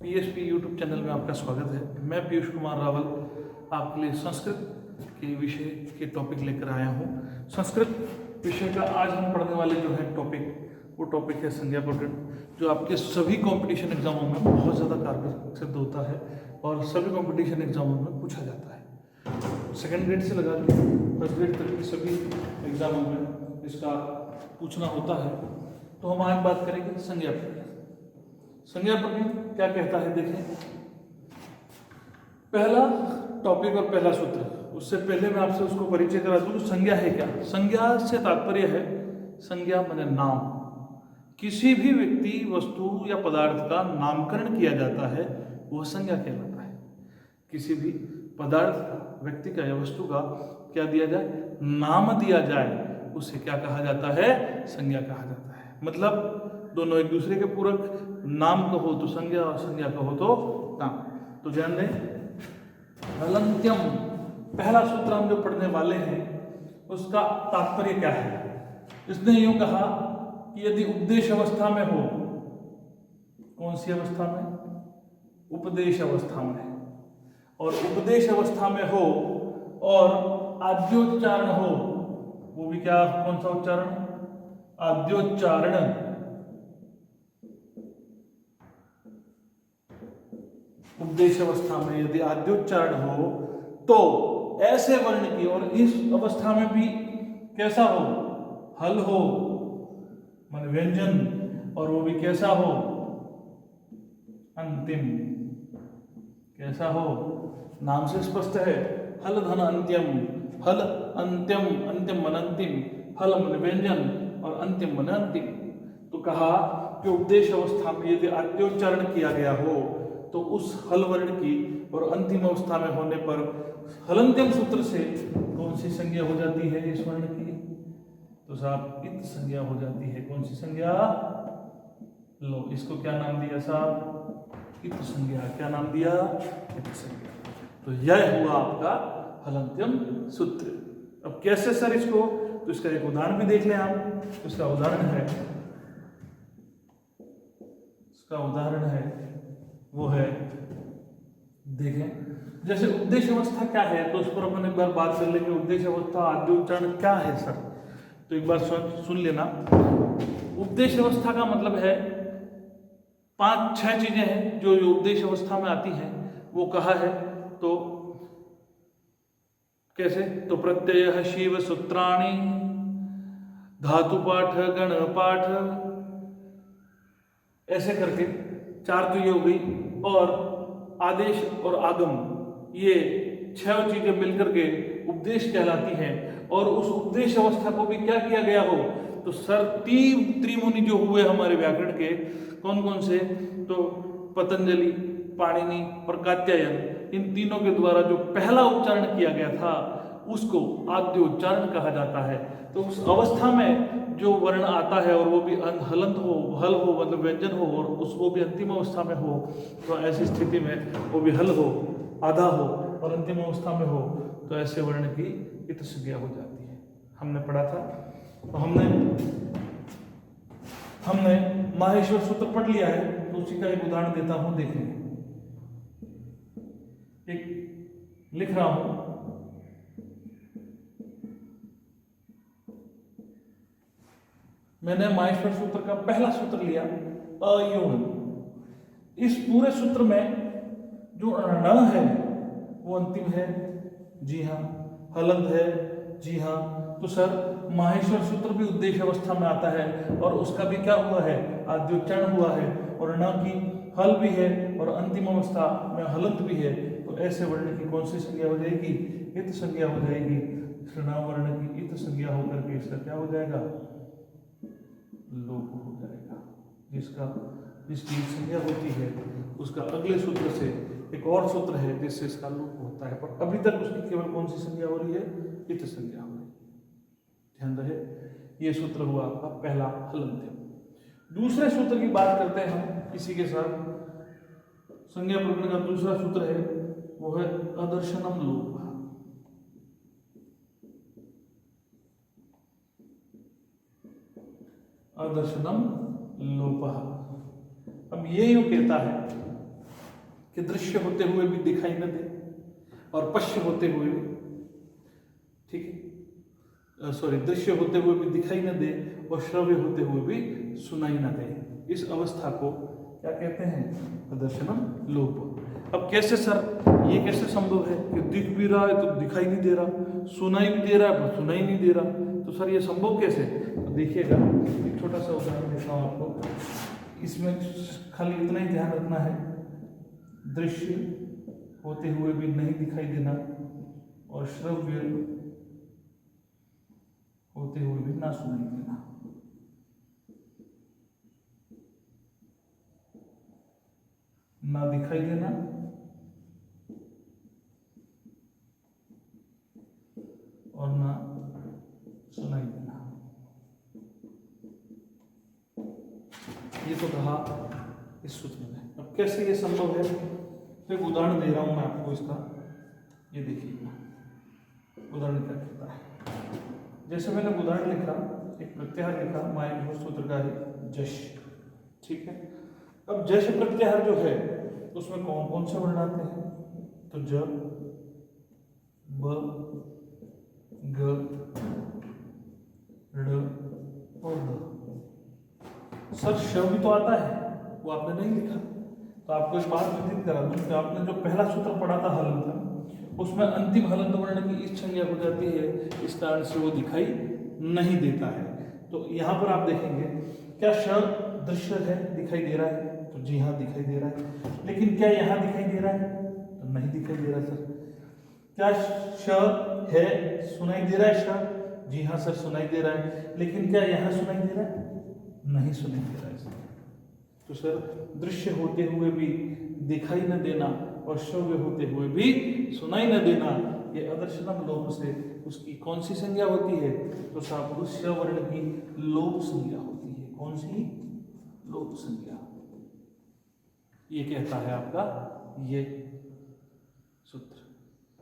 PHP YouTube channel में आपका स्वागत है। मैं पीयूष कुमार रावल आपके लिए संस्कृत के विषय के टॉपिक लेकर आया हूँ। संस्कृत विषय का आज हम पढ़ने वाले जो है वो टॉपिक है संज्ञा प्रकरण, जो आपके सभी कंपटीशन एग्जामों में बहुत ज़्यादा कारगर सिद्ध होता है और सभी कंपटीशन एग्जामों में पूछा जाता है। सेकेंड ग्रेड से लगा के फर्स्ट ग्रेड तक के सभी एग्जामों में इसका पूछना होता है। तो हम आज बात करेंगे संज्ञा प्रकरण। संज्ञा प्रकरण क्या कहता है, देखें। पहला टॉपिक और पहला सूत्र, उससे पहले मैं आपसे उसको परिचय करा दूं। संज्ञा है क्या? संज्ञा से तात्पर्य है, संज्ञा माने नाम। किसी भी व्यक्ति, वस्तु या पदार्थ का नामकरण किया जाता है वह संज्ञा कहलाता है। किसी भी पदार्थ का, व्यक्ति का या वस्तु का क्या दिया जाए? नाम दिया जाए, उसे क्या कहा जाता है? संज्ञा कहा जाता है। मतलब दोनों एक दूसरे के पूरक, नाम कहो तो संज्ञा और संज्ञा कहो तो नाम। तो ध्यान दें, हलन्त्यम पहला सूत्र हम जो पढ़ने वाले हैं उसका तात्पर्य क्या है। इसने यूं कहा कि यदि उपदेश अवस्था में हो, कौन सी अवस्था में? उपदेश अवस्था में। और उपदेश अवस्था में हो और आद्योच्चारण हो, वो भी क्या, कौन सा उच्चारण? आद्योच्चारण। उपदेश अवस्था में यदि आद्योच्चारण हो तो ऐसे वर्ण की, और इस अवस्था में भी कैसा हो? हल हो, मान व्यंजन, और वो भी कैसा हो? अंतिम। कैसा हो? नाम से स्पष्ट है, हल धन अंत्यम। हल अंत्यम, अंत्यम मन अंतिम, हल मन व्यंजन और अंतिम मन अंतिम। तो कहा कि उपदेश अवस्था में यदि आद्योच्चारण किया गया हो तो उस हल वर्ण की और अंतिम अवस्था में होने पर हलन्त्यम सूत्र से कौन सी संज्ञा हो जाती है इस वर्ण की? तो साहब इत संज्ञा हो जाती है। कौन सी संज्ञा? लो, इसको क्या नाम दिया साहब? इत संज्ञा। क्या नाम दिया? इत संज्ञा। तो यह हुआ आपका हलन्त्यम सूत्र। अब कैसे सर इसको? तो इसका एक उदाहरण भी देख लें आप। इसका उदाहरण है, वो है, देखें, जैसे उपदेश अवस्था क्या है तो उस पर अपन एक बार बात कर लेंगे। उपदेश अवस्था, आद्योच्चारण क्या है सर? तो एक बार सुन लेना। उपदेश अवस्था का मतलब है 5-6 चीजें हैं जो उपदेश अवस्था में आती हैं। वो कहा है तो कैसे? तो प्रत्यय, शिव सूत्राणि, धातु पाठ, गण पाठ, ऐसे करके 4 तो ये हो गई। और आदेश और आगम, ये 6 चीजें मिलकर के उपदेश कहलाती हैं। और उस उपदेश अवस्था को भी क्या किया गया हो? तो सर त्रिमुनि जो हुए हमारे व्याकरण के, कौन कौन से? तो पतंजलि, पाणिनि और कात्यायन, इन तीनों के द्वारा जो पहला उच्चारण किया गया था उसको आद्योच्चारण कहा जाता है। तो उस अवस्था में जो वर्ण आता है और वो भी हलंत हो, हल हो मतलब व्यंजन हो, और उसको भी अंतिम अवस्था में हो, तो ऐसी स्थिति में वो भी हल हो, आधा हो, और अंतिम अवस्था में हो तो ऐसे वर्ण की इत संज्ञा हो जाती है। हमने पढ़ा था। तो हमने माहेश्वर सूत्र पढ़ लिया है, तो उसी का एक उदाहरण देता हूं, देखें। एक लिख रहा हूं, मैंने माहेश्वर सूत्र का पहला सूत्र लिया, अयुण। इस पूरे सूत्र में जो न है वो अंतिम है, जी हाँ। हलंत है, जी हाँ। तो सर माहेश्वर सूत्र भी उद्देश्य अवस्था में आता है और उसका भी क्या हुआ है? आद्योच्चारण हुआ है, और न की हल भी है और अंतिम अवस्था में हलंत भी है। तो ऐसे वर्ण की कौन सी संज्ञा हो जाएगी? इत संज्ञा हो जाएगी। नाम वर्ण की इत संज्ञा होकर के इसका क्या हो जाएगा? लोप हो जाएगा। जिसकी संज्ञा होती है उसका अगले सूत्र से एक और सूत्र है जिससे इसका लोप होता है, पर अभी तक उसकी केवल कौन सी संज्ञा हो रही है? इत संज्ञा हो रही है। ध्यान रहे, ये सूत्र हुआ आपका पहला हलन्त्यम। दूसरे सूत्र की बात करते हैं हम इसी के साथ। संज्ञा प्रकरण का दूसरा सूत्र है वो है अदर्शनम लोप। अदर्शनम लोपः। अब ये यूं कहता है कि दृश्य होते हुए भी दिखाई न दे और पश्य होते हुए भी, ठीक है, सॉरी, दृश्य होते हुए भी दिखाई न दे और श्रव्य होते हुए भी सुनाई न दे, इस अवस्था को क्या कहते हैं? अदर्शनम लोप। अब कैसे सर, ये कैसे संभव है कि दिख भी रहा है तो दिखाई नहीं दे रहा, सुनाई भी दे रहा है पर सुनाई नहीं दे रहा, तो सर ये संभव कैसे? तो देखिएगा, एक छोटा सा उदाहरण देता हूँ आपको। इसमें खाली इतना ही ध्यान रखना है, दृश्य होते हुए भी नहीं दिखाई देना और श्रव्य होते हुए भी ना सुनाई देना। ना दिखाई देना और ना सुनाई देना। ये तो कहा इस सूत्र में। अब कैसे ये संभव है? तो एक उदाहरण दे रहा हूं मैं आपको इसका, ये देखिएगा उदाहरण क्या कहता है। जैसे मैंने उदाहरण लिखा, एक प्रत्याहार लिखा, माया सूत्र का है जश, ठीक है। अब जश प्रत्याहार जो है उसमें कौन कौन से वर्ण आते हैं? तो ज, ब, ग, ड़ और द। सर श भी तो आता है, वो आपने नहीं लिखा, तो आपको एक बात विदित करा दूं कि आपने जो पहला सूत्र पढ़ा था हलंत, उसमें अंतिम हलंत वर्ण की इस संज्ञा हो जाती है, इस कारण से वो दिखाई नहीं देता है। तो यहाँ पर आप देखेंगे, क्या श दृश्य है, दिखाई दे रहा है? तो जी हाँ दिखाई दे रहा है। लेकिन क्या यहाँ दिखाई दे रहा है? तो नहीं दिखाई दे रहा सर। क्या श है, सुनाई दे रहा है श? जी हाँ सर सुनाई दे रहा है। लेकिन क्या यहाँ सुनाई दे रहा है? नहीं सुनाई दे रहा है सर। तो सर दृश्य होते हुए भी दिखाई न देना और श्रव्य होते हुए भी सुनाई न देना, ये अदर्शनम लोप से उसकी कौन सी संज्ञा होती है? तो सापुरुष वर्ण की लोप संज्ञा होती है। कौन सी? लोप संज्ञा। ये कहता है आपका ये सूत्र।